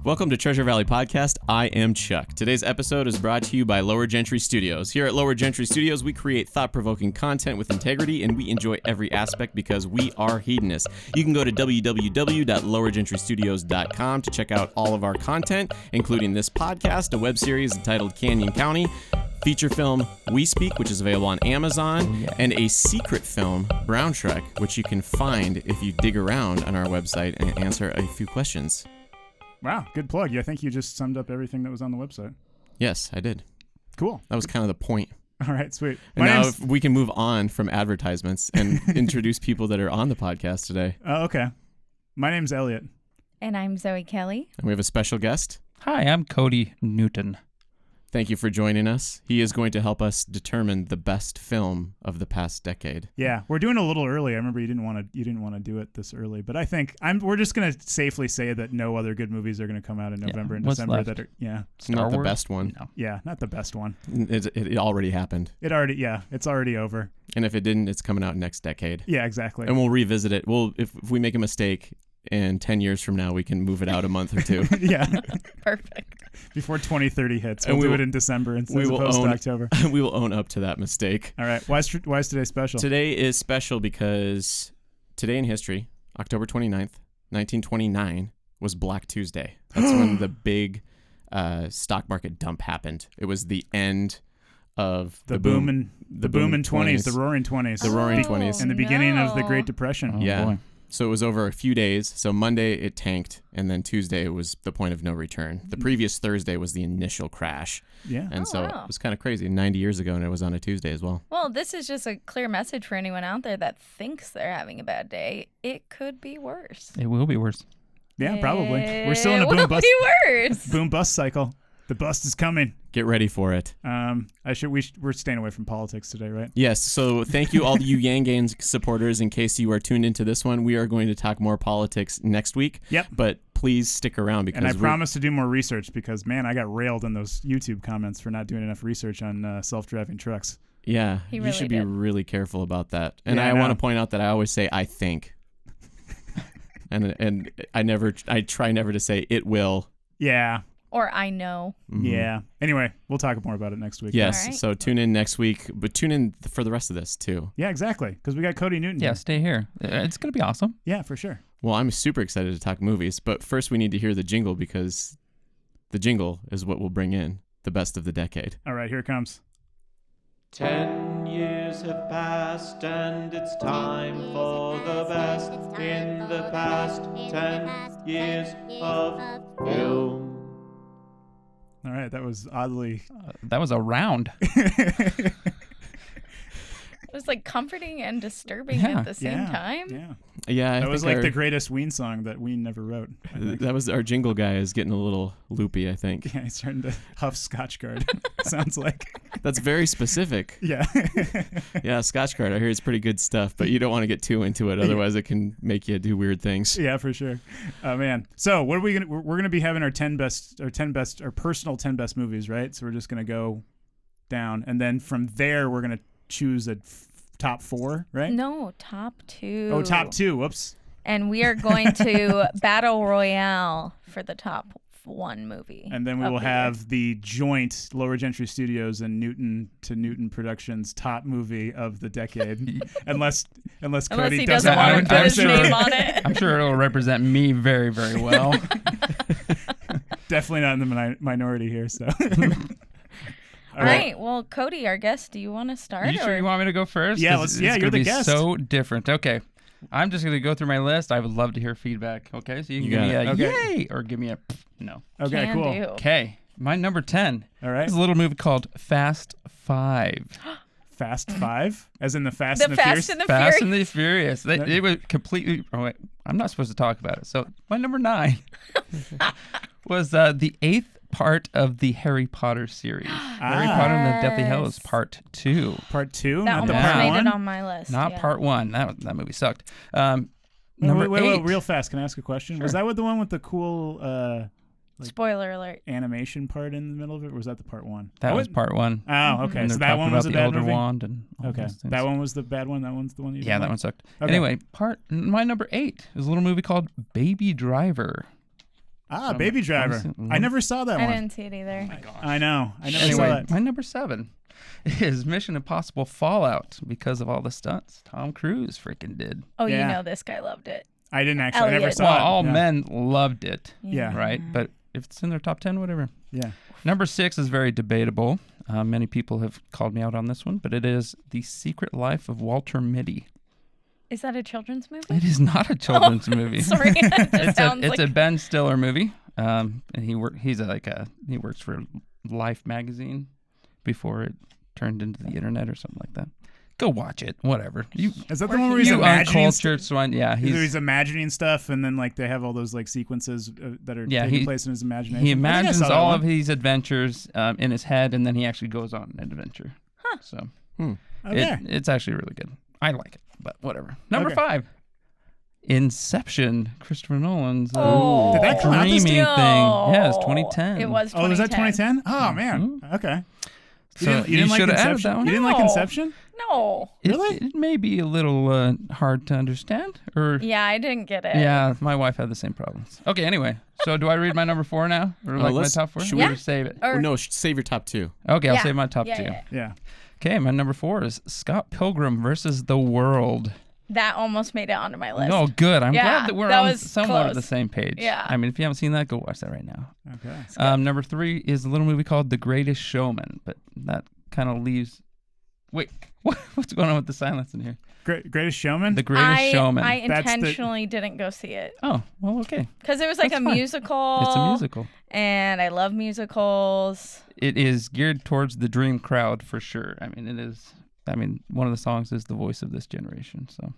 Welcome to Treasure Valley Podcast. I am Chuck. Today's episode is brought to you by LowerGentry Studios. Here at LowerGentry Studios, we create thought-provoking content with integrity, and we enjoy every aspect because we are hedonists. You can go to www.lowergentrystudios.com to check out all of our content, including this podcast, a web series entitled Canyon County, feature film We Speak, which is available on Amazon, and a secret film, Brown Trek, which you can find if you dig around on our website and answer a few questions. Wow, good plug. I think you just summed up everything that was on the website. Yes, I did. Cool. That was kind of the point. All right, sweet. And now if we can move on from advertisements and introduce people that are on the podcast today. Okay. My name's Elliot. And I'm Zoe Kelly. And we have a special guest. Hi, I'm Kody Newton. Thank you for joining us. He is going to help us determine the best film of the past decade. Yeah, we're doing a little early. I remember you didn't want to do it this early, but I think we're just going to safely say that no other good movies are going to come out in November and December. Left? It's not the best one. No. Yeah, not the best one. It already happened. It's already over. And if it didn't, it's coming out next decade. Yeah, exactly. And we'll revisit it. If we make a mistake, and 10 years from now, we can move it out a month or two. Yeah. Perfect. Before 2030 hits, we'll do it in December instead of October. We will own up to that mistake. All right. Why is today special? Today is special because today in history, October 29th, 1929, was Black Tuesday. That's when the big stock market dump happened. It was the end of the boom in 20s, the roaring 20s. The roaring 20s. And the beginning of the Great Depression. Oh, yeah. boy. So it was over a few days. So Monday it tanked, and then Tuesday was the point of no return. The previous Thursday was the initial crash. Yeah. And wow. It was kind of crazy. 90 years ago, and it was on a Tuesday as well. Well, this is just a clear message for anyone out there that thinks they're having a bad day. It could be worse. It will be worse. Yeah, probably. We're still in a It will be worse. boom bust cycle. The bust is coming. Get ready for it. We're staying away from politics today, right? Yes. So thank you, all you Yang Gang supporters. In case you are tuned into this one, we are going to talk more politics next week. Yep. But please stick around because I promise to do more research because, man, I got railed in those YouTube comments for not doing enough research on self-driving trucks. Yeah. He really you should be did. really careful about that. And Yeah, I want to point out that I always say I think, and I try never to say it will. Yeah. Or I know. Mm-hmm. Yeah. Anyway, we'll talk more about it next week. Yes. All right. So tune in next week, but tune in for the rest of this too. Yeah, exactly. Because we got Kody Newton. Yeah, here. stay here. It's going to be awesome. Yeah, for sure. Well, I'm super excited to talk movies, but first we need to hear the jingle because the jingle is what will bring in the best of the decade. All right, here it comes. 10 years have passed and it's time for the best in the past 10 years of film. All right, that was oddly... That was a round. It was like comforting and disturbing at the same time. Yeah. Yeah, That was like the greatest Ween song that Ween never wrote. I think. That was our jingle guy is getting a little loopy, I think. Yeah, he's starting to huff Scotch Guard. Sounds like. That's very specific. Yeah. Yeah, Scotch Guard. I hear it's pretty good stuff, but you don't want to get too into it, otherwise it can make you do weird things. Yeah, for sure. Oh man. So what are we gonna? We're gonna be having our personal 10 best movies, right? So we're just gonna go down, and then from there we're gonna choose a top 4, right? No, top 2. Oh, top 2. Whoops. And we are going to Battle Royale for the top 1 movie. And then we will have the joint LowerGentry Studios and Newton Productions top movie of the decade, unless Kody he doesn't want to put his name on it. I'm sure it'll represent me very, very well. Definitely not in the minority here. So. All right. Well, Kody, our guest, do you want to start? You sure you want me to go first? Yeah, 'Cause you're it's the gonna be guest. so different. Okay. I'm just going to go through my list. I would love to hear feedback. Okay, so you can give me a yay or give me a no. Okay, Can cool. do. Okay, my number 10 All right. is a little movie called Fast 5. Fast 5, as in the Fast The and the Fast Furious. and the Fast Furious. and the Furious. It was completely. Oh wait, I'm not supposed to talk about it. So my number 9 was the 8th part of the Harry Potter series. Harry Potter and the Deathly Hallows Part 2. Part 2, That not the almost Part made 1. it on my list. Not yeah. Part 1. That movie sucked. Number wait, 8. real fast. Can I ask a question? Sure. Was that the one with the cool Spoiler alert. animation part in the middle of it, or was that the Part 1? That was Part 1. Oh, okay. And So they're that talking one was a about the bad Elder movie. Wand and all Okay, those things. that one was the bad one. That one's the one you Yeah, didn't that like? one sucked. Okay. Anyway, my number 8 is a little movie called Baby Driver. Ah, Baby Driver. I never saw that I one. didn't see it either. I know. I never saw Anyway, that. my number 7 is Mission Impossible Fallout because of all the stunts Tom Cruise freaking did. Oh, Yeah. you know this guy loved it. I didn't actually. I never Elliot. saw Well, it. all Yeah. men loved it, Yeah. right? But if it's in their top 10, whatever. Yeah. Number 6 is very debatable. Many people have called me out on this one, but it is The Secret Life of Walter Mitty. Is that a children's movie? It is not a children's movie. Sorry, it just It's sounds a like Ben Stiller movie. And he works for Life magazine before it turned into the internet or something like that. Go watch it. Whatever. Is that the one where he's You imagining uncultured swine. Yeah, he's imagining stuff, and then like they have all those like sequences that are taking place in his imagination. He I think I imagines saw that all one. of his adventures in his head, and then he actually goes on an adventure. Huh. So Okay. it's actually really good. I like it, but whatever. Number Okay. 5. Inception, Christopher Nolan's Oh. Did that come out this dreaming year? thing. Yeah, it's No. 2010. It was 2010. Oh, was that 2010? Oh man. Okay. So you didn't like should have added Inception? that one. You didn't like No. Inception? No. Really? It may be a little hard to understand, or Yeah, I didn't get it. yeah, my wife had the same problems. Okay, anyway, so do I read my number 4 now, or like my let's- top 4? should we- Or save it? Or, Oh, no, save your top 2. Okay, I'll Yeah. save my top yeah, 2. yeah. Yeah. Okay, my number 4 is Scott Pilgrim versus the World. That almost made it onto my list. Oh, good. I'm Yeah, glad that we're that on was somewhat of close. the same page. Yeah. I mean, if you haven't seen that, go watch that right now. Okay. Number 3 is a little movie called The Greatest Showman, but that kind of leaves. Wait, what's going on with the silence in here? Greatest Showman? The Greatest Showman. I That's the- intentionally didn't go see it Oh, well, okay. because it was like That's a fine. musical. It's a musical. And I love musicals. It is geared towards the dream crowd for sure. I mean, it is. I mean, one of the songs is the voice of this generation. So,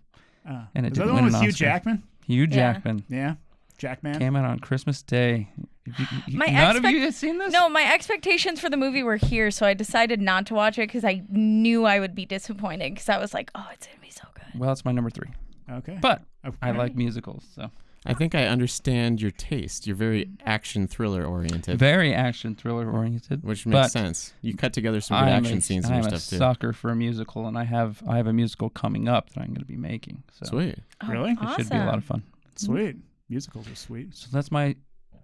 and it Is that didn't the one win with an Hugh Oscar. Jackman? Hugh Yeah. Jackman Yeah. Jackman? came out on Christmas Day. My None of you have seen this? No, my expectations for the movie were here, so I decided not to watch it because I knew I would be disappointed because I was like, oh, it's going to be so good. Well, it's my number 3. Okay. But Okay. I like musicals, so I think I understand your taste. You're very action thriller oriented, very action thriller oriented, which makes but sense. You cut together some good action scenes in I'm your a stuff too. sucker for a musical, and I have a musical coming up that I'm going to be making. So Sweet. Oh, Really? It Awesome. it should be a lot of fun. Sweet. Musicals are sweet. So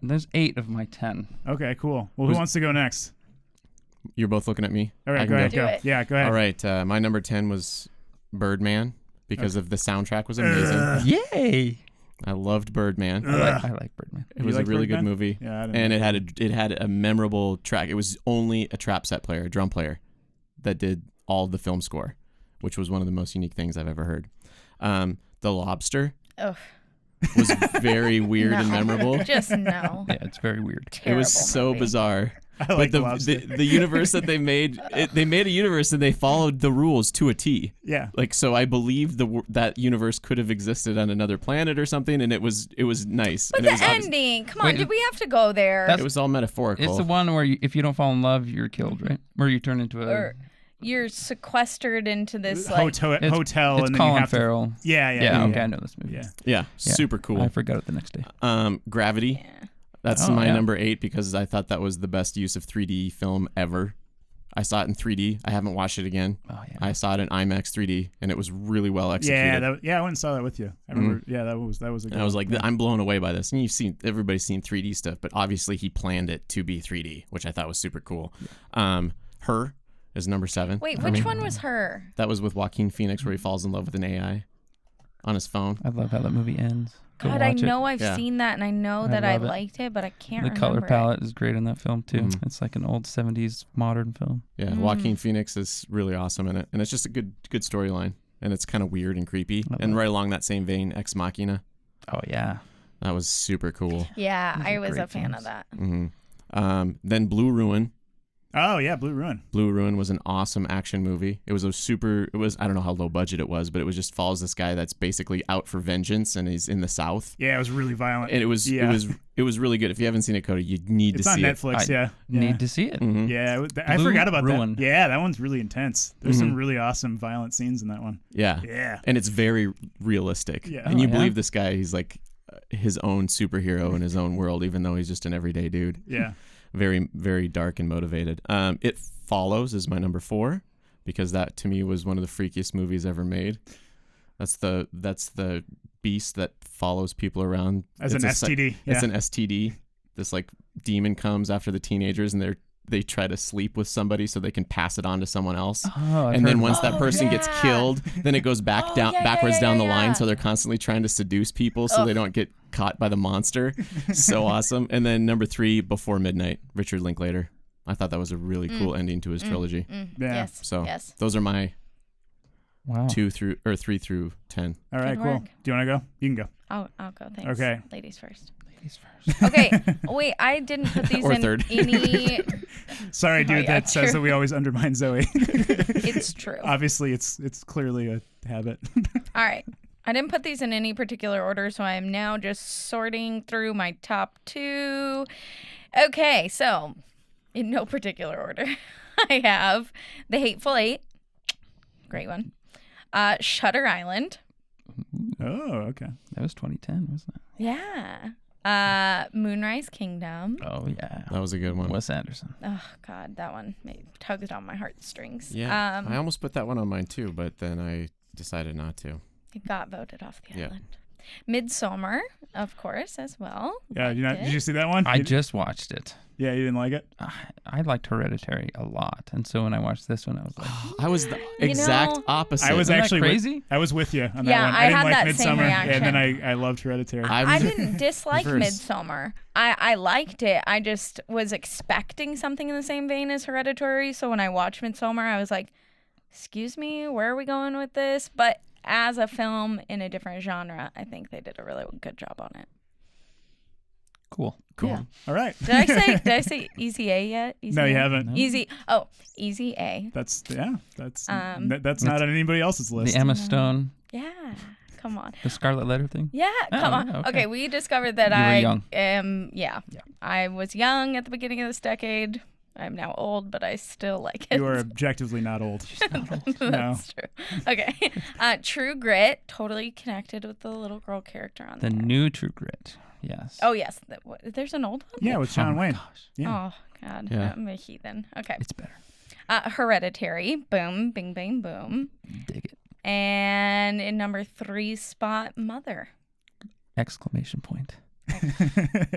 there's 8 of my 10. Okay, cool. Well, who wants to go next? You're both looking at me. All right, I go can ahead. Do Go. it. Yeah, go ahead. All right. My number 10 was Birdman because of the soundtrack was amazing. Yay! I loved Birdman. I like Birdman. It was a like really good Birdman? movie. Yeah, I didn't And like it had a memorable track. It was only a trap set player, a drum player, that did all the film score, which was one of the most unique things I've ever heard. The Lobster Ugh. was very weird and No. memorable. Just no. Yeah, it's very weird. It was Terrible so movie. bizarre. I like but The Lobster. the universe that they made, they made a universe and they followed the rules to a T. Yeah. Like, so I believe that universe could have existed on another planet or something, and it was nice. But and the it was obvious- ending, come on, Wait, did we have to go there? That's- It was all metaphorical. It's the one where if you don't fall in love, you're killed, right? Where you turn into a. Or you're sequestered into this like Hotel, It's and then Colin you have Farrell. to. Yeah, yeah. Yeah, yeah, okay, I know this movie. Yeah. yeah, Yeah. super cool. I forgot it the next day. Gravity. Yeah. That's Oh, my yeah. number 8 because I thought that was the best use of 3D film ever. I saw it in 3D. I haven't watched it again. Oh yeah. I saw it in IMAX 3D, and it was really well executed. Yeah, I went and saw that with you. I remember. Yeah, that was a good And I was one. like, I'm blown away by this. And everybody's seen 3D stuff, but obviously he planned it to be 3D, which I thought was super cool. Her is number 7. Wait, for which me. one was her? That was with Joaquin Phoenix, where he falls in love with an AI on his phone. I love how that movie ends. Go God, I watch it. know I've Yeah. seen that and I know I that I love it. liked it, but I can't The remember color it. palette is great in that film too. Mhm. It's like an old 70s modern film. Yeah, Joaquin Phoenix is really awesome in it, and it's just a good storyline, and it's kind of weird and creepy. love And it. right along that same vein, Ex Machina, Oh yeah. that was super cool. Yeah, Those I are was great a fan films. of that. Then Blue Ruin. Oh yeah, Blue Ruin. Blue Ruin was an awesome action movie. It was I don't know how low budget it was, but it was just follows this guy that's basically out for vengeance, and he's in the South. Yeah, it was really violent. And it was really good. If you haven't seen it, Cody, you need It's to on see Netflix. it. Yeah. Need to see it. Mhm. Yeah, I Blue forgot about Ruin. that. Yeah, that one's really intense. There's Mm-hmm. some really awesome violent scenes in that one. Yeah. Yeah. And it's very realistic. Yeah. And you Oh, yeah? believe this guy, he's like his own superhero in his own world, even though he's just an everyday dude. Yeah. Very, very dark and motivated. It Follows is my number 4 because that to me was one of the freakiest movies ever made. That's the beast that follows people around As It's an a STD. It's Yeah. an STD, this like demon comes after the teenagers, and they try to sleep with somebody so they can pass it on to someone else. And then once that person gets killed, then it goes backwards down the line. So they're constantly trying to seduce people so they don't get caught by the monster. So awesome. And then number 3, Before Midnight, Richard Linklater. I thought that was a really cool ending to his trilogy. Yeah. Yes. So yes. those are my Wow. 3 through 10. All right, Good cool. work. Do you want to go? You can go. I'll go. Thanks. Okay. Ladies first. Ladies first. Okay. Wait, I didn't put these Or in third. any. Sorry, dude. yeah, That says true. that we always undermine Zoe. It's true. Obviously, it's clearly a habit. All right. I didn't put these in any particular order, so I am now just sorting through my top 2. Okay, so in no particular order, I have The Hateful Eight. Great one. Shutter Island. Oh, okay. That was 2010, wasn't it? Yeah. Moonrise Kingdom. Oh yeah. That was a good one. Wes Anderson. Oh, God, that one tugged on my heartstrings. Yeah. I almost put that one on mine too, but then I decided not to. It got voted off the Yeah. island. Midsummer, of course, as well. Yeah, Liked did it. you see that one? I just watched it. Yeah, you didn't like it? I liked Hereditary a lot, and so when I watched this one, I was like, I was the exact know- opposite. I was Isn't that actually crazy? I was with you on that Yeah, one. I didn't had like that same Midsummer, reaction. and then I loved Hereditary. I didn't dislike Reverse. Midsummer. I liked it. I just was expecting something in the same vein as Hereditary. So when I watched Midsummer, I was like, excuse me, where are we going with this? But as a film in a different genre, I think they did a really good job on it. cool. Yeah. All right. Did I say Easy A yet? Easy No, you A? haven't. Easy A. That's that's That's not on anybody else's list. The Emma Stone, Yeah. Come on. the Scarlet Letter thing. Yeah, come on. yeah, okay. Okay, we discovered that You were I young. am, I was young at the beginning of this decade. I'm now old, but I still like it. You are objectively not old. That's No. true. Okay. True Grit, totally connected with the little girl character on The there. new True Grit. Yes. Oh, yes. There's an old one? Yeah, with John my Wayne. gosh. Yeah. Oh, God. Yeah. I'm a heathen. Okay. It's better. Hereditary, boom, bing, bang, boom. Dig it. And in number 3 spot, Mother. Exclamation point.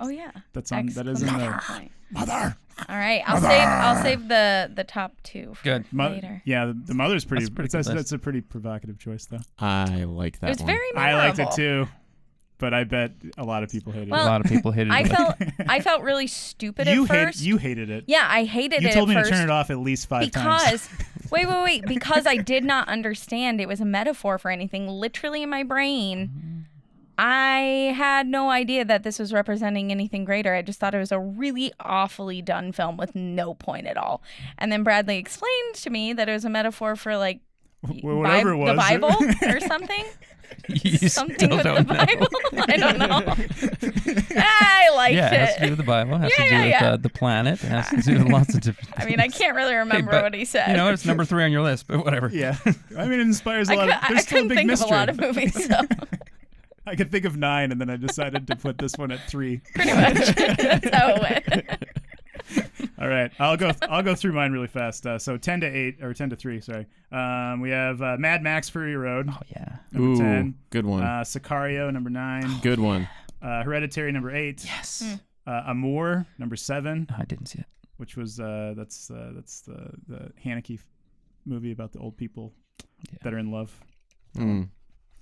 Oh, yeah. That is in Exclamation there. point. Mother. All right, I'll save the top 2 for Good. later. Yeah, the Mother's pretty. That's a pretty good list. That's a pretty provocative choice, though. I like that It was one. very memorable. I liked it too, but I bet a lot of people hated A Well, lot of people hated I it. I felt really stupid it. at first. You hated it. Yeah, I hated You it told at me first to turn it off at least 5 times. because wait, because I did not understand it was a metaphor for anything. Literally in my brain, I had no idea that this was representing anything greater. I just thought it was a really awfully done film with no point at all. And then Bradley explained to me that it was a metaphor for like Whatever it was. the Bible or something. You Something still with the don't know. Bible. I don't know. I liked Yeah, it has to do it. with the Bible. It has Yeah, to do with yeah. the planet. It has to do with lots of different things. I mean, I can't really remember but what he said. You know, it's number 3 on your list, but whatever. Yeah, I mean, it inspires a I lot. cou- Of, I there's still a couldn't big think mystery. of a lot of movies, so I could think of 9, and then I decided to put this one at 3. pretty much that's how it went. All right, I'll go through mine really fast. So 10 to 8 or 10 to 3. Sorry. We have Mad Max: Fury Road, Oh, yeah. number Ooh, 10. good one. Sicario, number 9. Good one. Hereditary, number 8. Yes. Amour, number 7, Oh, I didn't see it. which was that's the Haneke movie about the old people that are in love. Mm.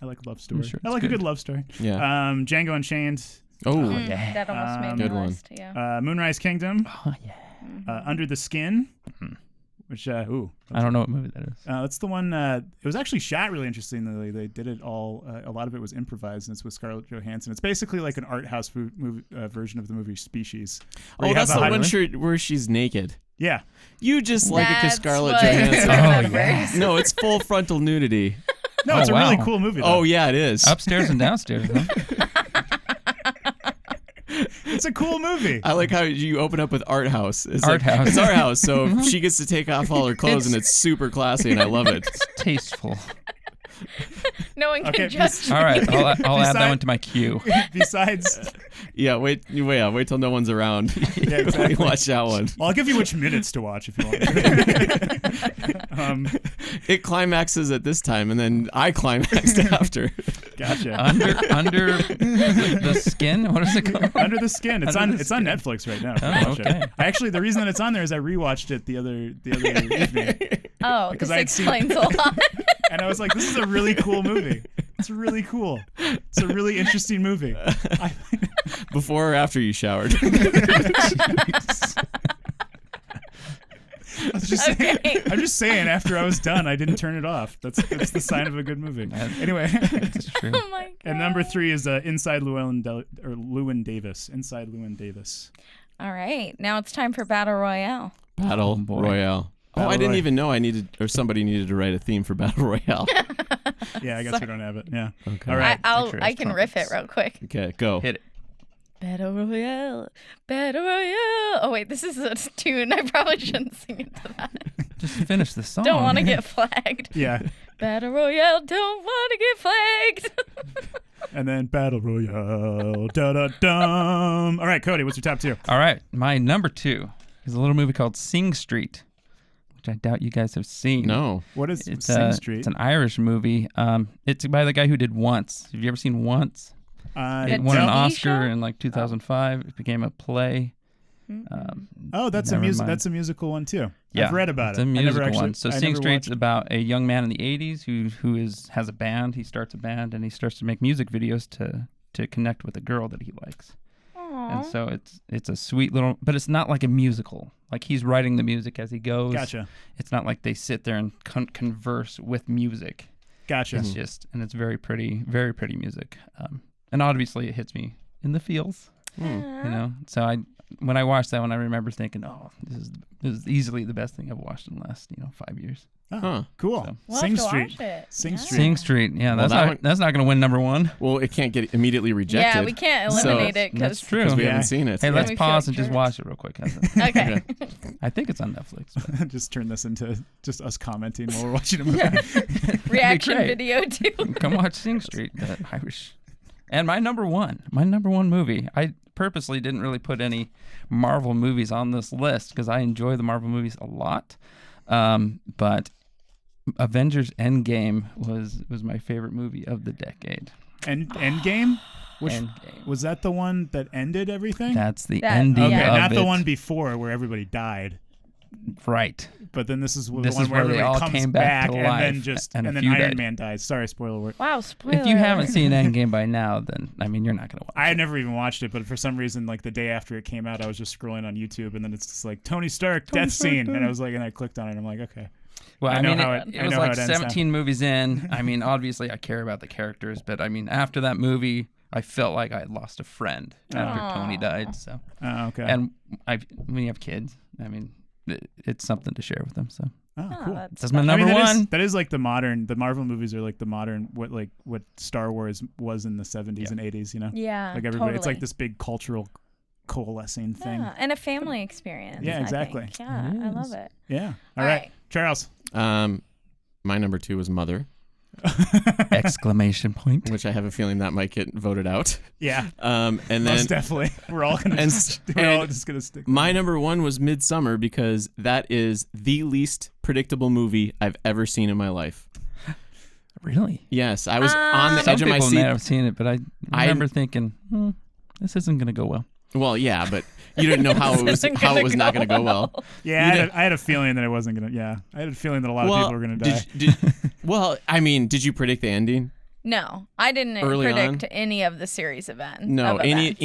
I like a love story. sure I it's like a good. good love story. Yeah. Django Unchained, Oh, yeah. That almost made Good my one. list. Yeah. Moonrise Kingdom, Oh, yeah. Under the Skin, Mhm. which I don't know what movie that is. that's the one. It was actually shot really interestingly. They did it all. A lot of it was improvised, and it's with Scarlett Johansson. It's basically like an art house movie, version of the movie Species. where oh, you have that's the high- one where she's naked. Yeah, You just like it because That's Scarlett what Johansson. I Oh, remember. yeah. No, it's full frontal nudity. no, Oh, it's a really wow. cool movie. Oh Though. yeah, it is. Upstairs and downstairs. Huh? It's a cool movie. I like how you open up with art house. It's Art like, house. It's art house, so she gets to take off all her clothes, and it's super classy, and I love it. It's tasteful. No one can Okay, judge. All right, I'll add that Beside- one to my queue. Besides Yeah, wait till no one's around. Yeah, exactly. Watch that one. Well, I'll give you which minutes to watch if you want. It climaxes at this time, and then I climaxed after. Gotcha. Under the skin. What is it called? Under the Skin. It's Under on the it's on Skin. Netflix right now. Oh, Watch it. okay. Actually, the reason that it's on there is I rewatched it the other evening, Oh, Because this I'd seen- explains a lot. and I was like, "This is a really cool movie. It's really cool. It's a really interesting movie." Before or after you showered? I was just saying, Okay. I'm just saying. After I was done, I didn't turn it off. That's the sign of a good movie. Anyway, It's true. Oh my god. and number 3 is Inside Llewyn Davis. Inside Llewyn Davis. All right, now it's time for Battle Royale. Battle boy. Royale. Battle I didn't Roy- even know somebody needed to write a theme for Battle Royale. Yeah, I guess we don't have it. Yeah. Okay. All right. I can riff it real quick. Okay, go. Hit it. Battle Royale, Battle Royale. Oh wait, this is a tune. I probably shouldn't sing it to that. Just finish the song. Don't want to get flagged. Yeah. Battle Royale, don't want to get flagged. And then Battle Royale. Da da dum. All right, Kody, what's your top 2? All right, my number 2 is a little movie called Sing Street, which I doubt you guys have seen. No. What is It's Sing Street? It's an Irish movie. It's by the guy who did Once. Have you ever seen Once? The It won an TV Oscar show? in like 2005. It became a play. That's a Never music. mind. That's a musical one too. Yeah, I've read about it's it. a I never musical actually- one. So I Sing never Street's watched- about a young man in the 80s who has a band. He starts a band and he starts to make music videos to connect with a girl that he likes. And so it's a sweet little, but it's not like a musical. Like he's writing the music as he goes. Gotcha. It's not like they sit there and converse with music. Gotcha. It's just, and it's very pretty music. And obviously it hits me in the feels, you know. So when I watched that one, I remember thinking, oh, this is easily the best thing I've watched in the last 5 years. Oh, Huh. cool. So- We'll Sing have to Street. watch it. Sing Yeah. Street. Sing Street, yeah, Well, that's not going to win number 1. Well, it can't get immediately rejected. Yeah, we can't So- eliminate it That's because true. Because we Yeah. haven't seen it. Hey, let's we feel pause like and just jerks. watch it real quick. okay. I think it's on Netflix. But Just turn this into just us commenting while we're watching a movie. Reaction great. video too. come watch Sing Street, the Irish. And my number one movie. I purposely didn't really put any Marvel movies on this list because I enjoy the Marvel movies a lot. But Avengers End Game was my favorite movie of the decade. End Game? Which Endgame. was that the one that ended everything? That's the That- ending Okay, of not the it. one before where everybody died. Right. But then this is the This one is where where they everybody all comes came back to and then life, just and a and then few Iron died. Man dies. Sorry, spoiler alert. Wow, spoiler. If you haven't alert. seen Endgame by now, then I mean you're not gonna watch I it. had never even watched it, but for some reason, like the day after it came out, I was just scrolling on YouTube, and then it's just like Tony Stark death Stark scene, died. and I was like, and I clicked on it, and I'm like, okay, Well, I know mean, how it I was know how like it ends now. 17 movies in. I mean, obviously I care about the characters, but I mean after that movie, I felt like I had lost a friend after Aw. Tony died. So, okay, and when you have kids, I mean, it's something to share with them. So oh, Oh, cool. that's that's my I number mean, one. that is like the Marvel movies are like the modern what Star Wars was in the 70s and 80s, you know? Yeah, Like everybody, it's like totally. this big cultural coalescing thing. Yeah, and a family experience. Yeah, I exactly. think. Yeah, It I love is. it. Yeah. All All right. right. Charles. My number 2 was Mother, Exclamation point. which I have a feeling that might get voted out. Yeah. And then Most definitely. We're all gonna and- we're all and just gonna stick. my number 1 was Midsummer because that is the least predictable movie I've ever seen in my life. Really? Yes, I was on the Some edge of my people may seat. have seen it, but I remember thinking, this isn't going to go well. Well, yeah, but you didn't know how it was Isn't how it gonna was not go going to go well. Yeah, I had a feeling that it wasn't gonna. Yeah, I had a feeling that a lot of people were gonna die. Well, I mean, did you predict the ending? No, I didn't Early predict on? any of the series events. No, of any events.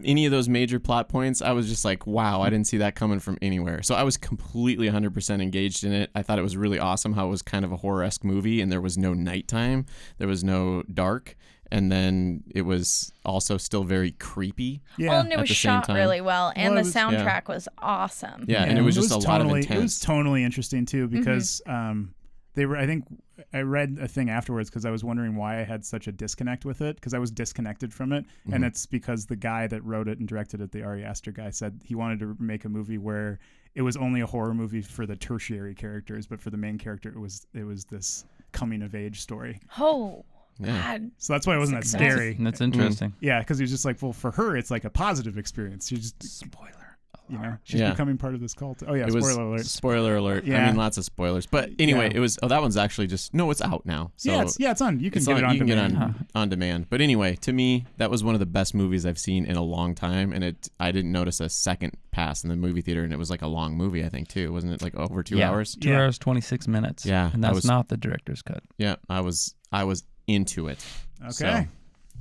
any of those major plot points, I was just like, wow, I didn't see that coming from anywhere. So I was completely 100% engaged in it. I thought it was really awesome how it was kind of a horror-esque movie, and there was no nighttime, there was no dark, and then it was also still very creepy. Yeah. Well, and it at was the same shot time. really well, and Well, the it was- soundtrack was awesome. Yeah, and it was just a lot of tonally- It was intense. tonally interesting too because they were. I think I read a thing afterwards because I was wondering why I had such a disconnect with it because I was disconnected from it, and it's because the guy that wrote it and directed it, the Ari Aster guy, said he wanted to make a movie where it was only a horror movie for the tertiary characters, but for the main character, it was this coming of age story. Oh, Yeah. God. So that's why it wasn't that scary. That's interesting. Yeah, because he was just like, well, for her, it's like a positive experience. She just, Spoiler. you know, she's becoming part of this cult. Oh yeah, It was spoiler alert. Spoiler alert. Yeah. I mean, lots of spoilers. But anyway, Yeah. it was. Oh, that one's actually just. No, it's out now. So It's on. You can it's get it on you can demand. get on demand. But anyway, to me, that was one of the best movies I've seen in a long time, and I didn't notice a second pass in the movie theater, and it was like a long movie, I think too, wasn't it? Like over 2 hours. 2 hours 26 minutes. Yeah, and I that's was- not the director's cut. Yeah, I was into it. Okay. So,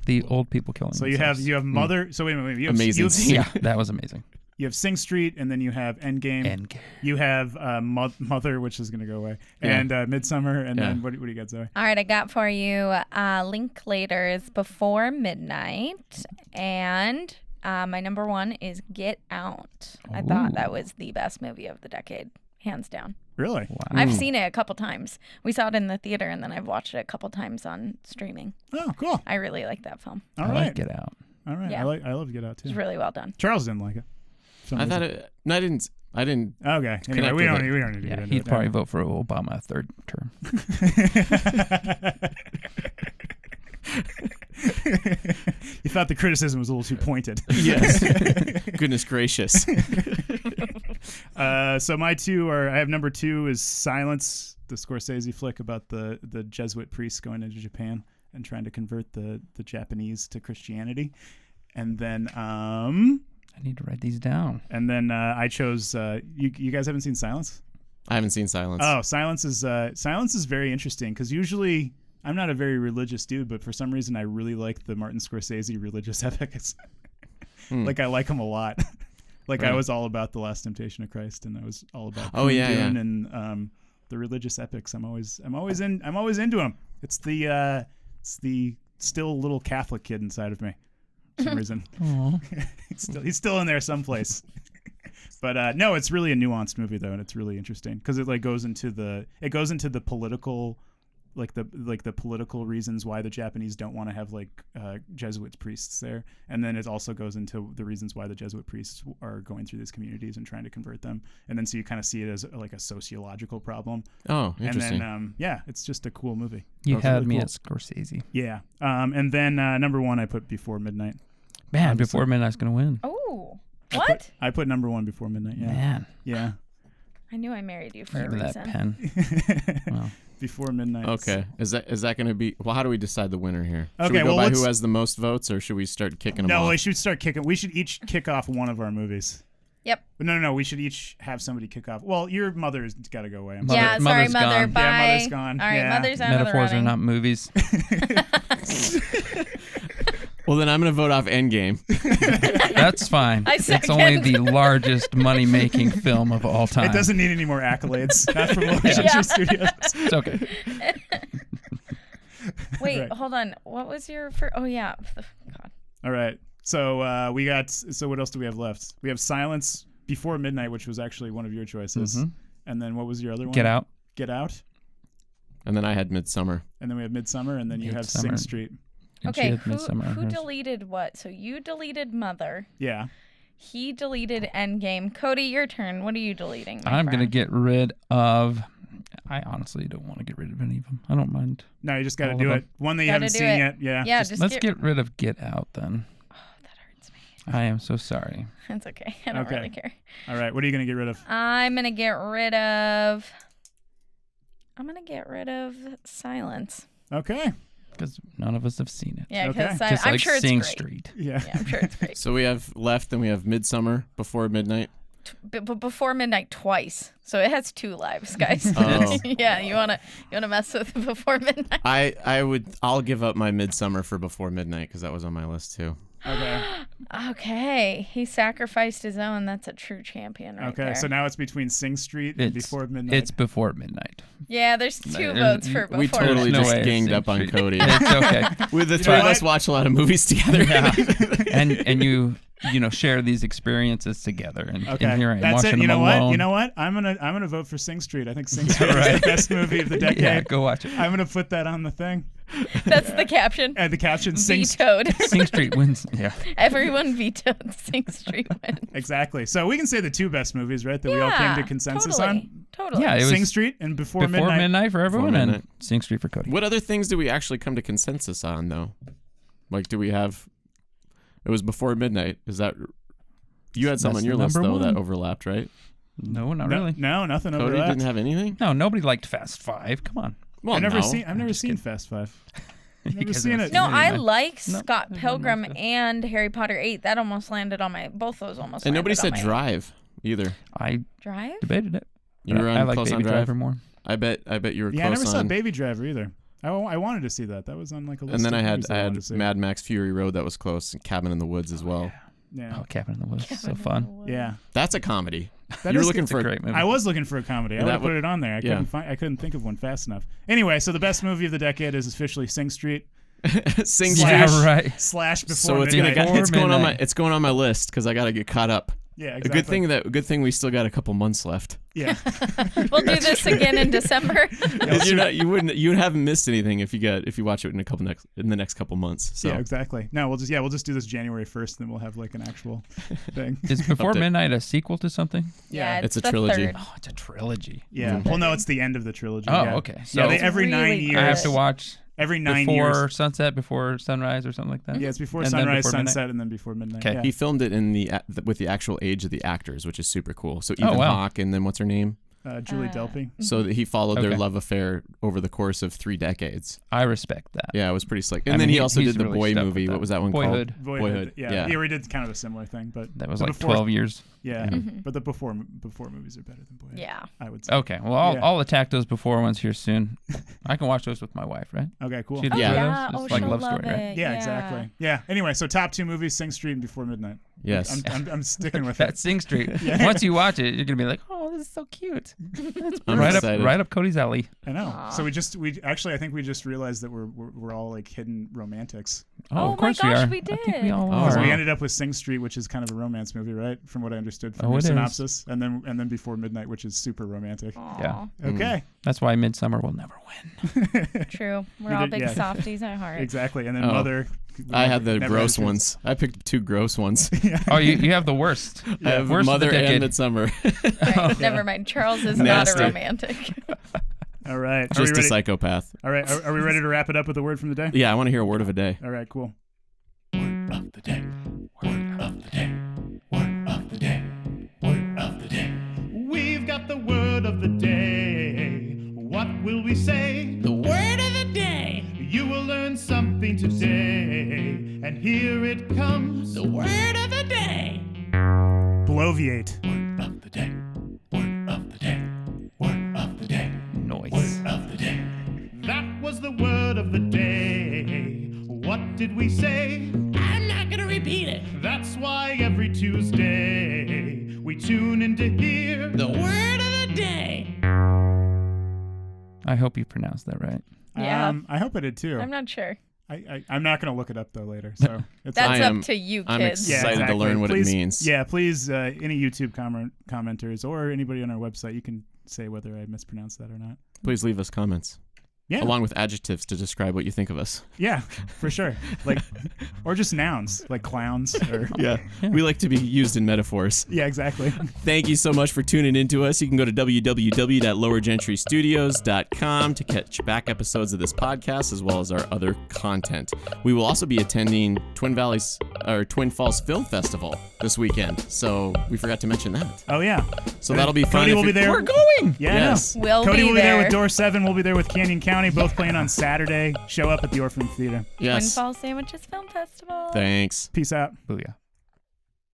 The old people killing. So you have Mother. So wait a minute. You have, Amazing you have, scene. Yeah, that was amazing. You have Sing Street, and then you have End Game. Endgame. You have Mother, which is gonna go away, Yeah. and Midsummer, and Yeah. then what do you got, Zoe? All right, I got for you Linklater's Before Midnight, and my number one is Get Out. I thought that was the best movie of the decade, hands down. Really? Wow. I've seen it a couple times. We saw it in the theater, and then I've watched it a couple times on streaming. Oh, cool. I really like that film. All I right. like Get Out. All right. Yeah. I love Get Out too. It's really well done. Charles didn't like it. for some I thought reason. it. No, I didn't. Okay. Anyway, connect we with don't it. need to get Yeah, into he'd it. probably vote for Obama a third term. You thought the criticism was a little too pointed. Yes. Goodness gracious. So my two are. I have number 2 is Silence, the Scorsese flick about the Jesuit priests going into Japan and trying to convert the Japanese to Christianity, and then I need to write these down. I chose. You guys haven't seen Silence? I haven't seen Silence. Oh, Silence is very interesting because usually I'm not a very religious dude, but for some reason I really like the Martin Scorsese religious epics. Like I like them a lot. Like I Right. was all about The Last Temptation of Christ, and I was all about Oh, yeah, Dune yeah. and the religious epics. I'm always into them. It's the still little Catholic kid inside of me for some reason. he's still in there someplace. But no, it's really a nuanced movie though, and it's really interesting because it like goes into the political, like the political reasons why the Japanese don't want to have like Jesuit priests there, and then it also goes into the reasons why the Jesuit priests are going through these communities and trying to convert them, and then so you kind of see it as like a sociological problem. Oh, interesting. And then it's just a cool movie. You It's had really me cool. at Scorsese. Yeah. And then number 1 I put Before Midnight. Man, Obviously. Before Midnight's going to win. Oh, what? I put number 1 Before Midnight. Yeah. Man, Yeah. I knew I married you for a even that reason. pen. Wow. Before Midnight. Okay. Is that going to be? Well, how do we decide the winner here? Should Okay, we go well, by let's- who has the most votes, or should we start kicking them No, off? we should start kicking. We should each kick off one of our movies. Yep. But no. We should each have somebody kick off. Well, your mother's got to go away. I'm Mother- Yeah, sorry, Mother's Mother. gone. Bye. Yeah, Mother's gone. All right, Yeah. Mother's out of the Metaphors are running. not movies. Well, then I'm going to vote off Endgame. That's fine. I It's only second. the largest money-making film of all time. It doesn't need any more accolades. Not from LowerGentry Yeah. Studios. It's okay. Wait, Right. hold on. What was your first? Oh yeah. God. All right. So we got. So what else do we have left? We have Silence, Before Midnight, which was actually one of your choices. Mhm. And then what was your other one? Get Out. Get Out. And then I had Midsummer. And then we have Midsummer, and then you have Sing Midsummer. Street. And she Okay, had who Midsummer on hers. deleted what? So you deleted Mother. Yeah. He deleted Endgame. Cody, your turn. What are you deleting? my I'm going to friend? get rid of... I honestly don't want to get rid of any of them. I don't mind. No, you just got to All do of it. One that you Gotta haven't do seen it. yet. Yeah. Yeah, just Let's get rid of Get Out then. Oh, that hurts me. I am so sorry. It's okay. I don't Okay. really care. All right. What are you going to get rid of? I'm gonna get rid of. Silence. Okay. Because none of us have seen it. Yeah, Okay. because Just I'm like sure it's Sing great. Street. Yeah. Yeah, I'm sure it's great. So we have left, then we have Midsummer, Before Midnight. But Before Midnight twice, so it has 2 lives, guys. Oh. Yeah, you wanna mess with Before Midnight? I'll give up my Midsummer for Before Midnight because that was on my list too. Okay. Okay, he sacrificed his own. That's a true champion, right Okay. there. So now it's between Sing Street and Before Midnight. It's Before Midnight. Yeah, there's 2 There's- votes for Before We totally Midnight. No just way it's ganged Sing up on Street. Cody. It's okay. With the You three know of us what? watch a lot of movies together. and you share these experiences together. And Okay, here I am that's watching it. You them know alone. what? You know what? I'm gonna vote for Sing Street. I think Sing Street is the best movie of the decade. Yeah, go watch it. I'm gonna put that on the thing. That's the caption. And the caption: Sing Vetoed. Sing Street wins. Yeah. Everyone vetoed Sing Street wins. Exactly. So we can say the two best movies, right? That we all came to consensus on. Totally. Yeah, it was Sing Street and Before Midnight. Midnight. For everyone, Before and Midnight. Sing Street for Kody. What other things do we actually come to consensus on, though? Like, do we have? It was Before Midnight. Is that? You had some That's on your the list number though that one. overlapped, right? No, not really. No, nothing over Kody that. didn't have anything. No, nobody liked Fast Five. Come on. Well, I've no. never seen Fast Five. You Never guys seen haven't it. No, seen I man. like No, Scott there's Pilgrim no stuff. and Harry Potter 8. That almost landed on my. Both those almost. And nobody landed said on my Drive either. I Drive. debated it. You were I on like close Baby on Drive. Driver more. I bet you were Yeah, I close never saw on. Baby Driver either. I wanted to see that. That was on like a list. And then of I movies had wanted to see. Mad Max Fury Road that was close, and Cabin in the Woods as well. Yeah, Oh, Cabin in the Woods. So Cabin in fun. the Woods. yeah. That's a comedy. That you were is- looking It's a for great movie. I was looking for a comedy. I That would have would- put it on there. yeah. I couldn't think of one fast enough. Anyway, so the best movie of the decade is officially Sing Street Sing Slash- Street. Yeah, right. slash Before So it's Midnight. gonna it's going on my Midnight. going on my list because I got to get caught up. Yeah, A exactly. good thing we still got a couple months left. Yeah, We'll do this again in December. You haven't missed anything if you watch it in the next couple months. So yeah, exactly. No, we'll just do this January 1st, then we'll have like an actual thing. Is Before Update. Midnight a sequel to something? Yeah, It's a the trilogy. third. Oh, it's a trilogy. Yeah. Mhm. Well, no, it's the end of the trilogy. Oh, yeah. okay. So Yeah, they, It's every 9 really years. I have to watch Every 9 before years. sunset, before sunrise, or something like that. Yeah, it's before And then sunrise, Before Midnight? sunset, and then Before Midnight. Okay. Yeah. he filmed it with the actual age of the actors, which is super cool. So Ethan wow. Hawke and then what's her name? Julie Delpy. So that he followed their Okay. love affair over the course of 3 decades. I respect that. Yeah, it was pretty slick. I And then mean, he also he's did the really boy stuck movie. with What that. was that one Boyhood. called? Boyhood. Yeah. Yeah. Yeah, we did kind of a similar thing, but That was the like before, 12 years. Yeah, Mhm. but the before movies are better than Boyhood. Yeah. I would say. Okay, well, I'll, Yeah. I'll attack those before ones here soon. I can watch those with my wife, right? Okay, cool. She'd Oh, Yeah. enjoy yeah. those. Oh, It's like a she'll love love story, right? it. Yeah, exactly. Yeah. Anyway, so top 2 movies: Sing Street and Before Midnight. Yes. I'm sticking with That's it. Sing Street. Yeah. Once you watch it, you're gonna be like, "Oh, this is so cute." That's I'm right excited. up Cody's alley. I know. Aw. So I think we just realized that we're all like hidden romantics. Oh of course my we gosh, are. we I think did. we all Oh, are. Because wow. we ended up with Sing Street, which is kind of a romance movie, right? From what I understood from Oh, your it is. synopsis, and then Before Midnight, which is super romantic. Aw, Yeah. Okay, That's why Midsummer will never win. True. We're You all did- big yeah. softies at heart. exactly. And then Oh. Mother. I had the never gross had a ones. I picked 2 gross ones. Oh, you have the worst. I have Worst of the Mother and decade. Midsummer. Right, never mind. Charles is Nasty. not a romantic. All right. Are we Just a ready? psychopath. All right. Are we ready to wrap it up with a word from the day? Yeah, I want to hear a word of a day. All right. Cool. Word of the day. Word of the day. Word of the day. Word of the day. We've got the word of the day. What will we say? The word of the day. You will learn something today. And here it comes. The word of the day. Bloviate. Word of the day. Word of the day. Word of the day. Noise. Word of the day. That was the word of the day. What did we say? I'm not gonna repeat it. That's why every Tuesday we tune in to hear the word of the day. I hope you pronounced that right. Yeah. I hope I did too. I'm not sure. I'm not going to look it up though later. So it's That's I up am- to you, I'm kids. excited to learn what it Please- means. Yeah, please, any YouTube commenters or anybody on our website, you can say whether I mispronounced that or not. Please leave us comments. Yeah, Along with adjectives to describe what you think of us. yeah, for sure. Like, or just nouns like clowns. Or Yeah. We like to be used in metaphors. yeah, exactly. Thank you so much for tuning in to us. You can go to www.lowergentrystudios.com to catch back episodes of this podcast as well as our other content. We will also be attending Twin Falls Film Festival this weekend. So we forgot to mention that. Oh yeah. So that'll be fun. Cody if will be you're- there. We're going. Yeah, Yes. I know. We'll Cody be will be there there. with Door 7. We'll be there with Canyon County, both playing on Saturday. Show up at the Orphan Theater. Twin Yes. Falls Sandwiches Film Festival. Thanks. Peace out. Booyah.